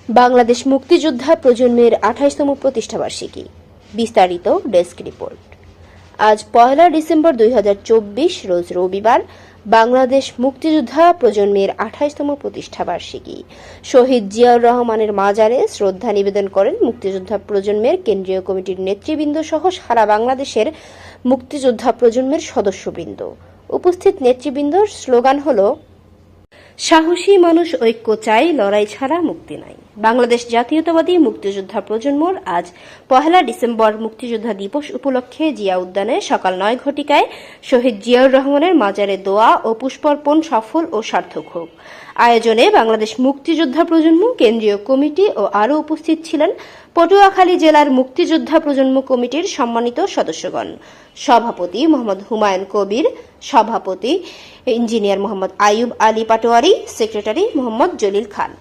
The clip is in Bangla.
বাংলাদেশ মুক্তিযোদ্ধা প্রজন্মের ২৮তম প্রতিষ্ঠাবার্ষিকী। বিস্তারিত ডেস্ক রিপোর্ট। আজ ১ ডিসেম্বর ২০২৪ রোজ রবিবার বাংলাদেশ মুক্তিযোদ্ধা প্রজন্মের ২৮তম প্রতিষ্ঠাবার্ষিকী। শহীদ জিয়াউর রহমানের মাজারে শ্রদ্ধা নিবেদন করেন মুক্তিযোদ্ধা প্রজন্মের কেন্দ্রীয় কমিটির নেতৃবৃন্দ সহ সারা বাংলাদেশের মুক্তিযোদ্ধা প্রজন্মের সদস্যবৃন্দ। উপস্থিত নেতৃবৃন্দর স্লোগান হল, সাহসী মানুষ ঐক্য চাই, লড়াই ছাড়া মুক্তি নাই। বাংলাদেশ জাতীয়তাবাদী মুক্তিযোদ্ধা প্রজন্মর আজ ১ ডিসেম্বর মুক্তিযোদ্ধা দিবস উপলক্ষে জিয়া উদ্যানে সকাল ৯ ঘটিকায় শহীদ জিয়াউর রহমানের মাজারে দোয়া ও পুষ্পার্পণ সফল ও সার্থক হোক। আয়োজনে বাংলাদেশ মুক্তিযোদ্ধা প্রজন্ম কেন্দ্রীয় কমিটি ও আরও উপস্থিত ছিলেন পটুয়াখালী জেলার মুক্তিযোদ্ধা প্রজন্ম কমিটির সম্মানিত সদস্যগণ। সভাপতি মোহাম্মদ হুমায়ুন কবির, সভাপতি ইঞ্জিনিয়ার মোহাম্মদ আইয়ুব আলী পাটোয়ারি, সেক্রেটারি মোহাম্মদ জলিল খান।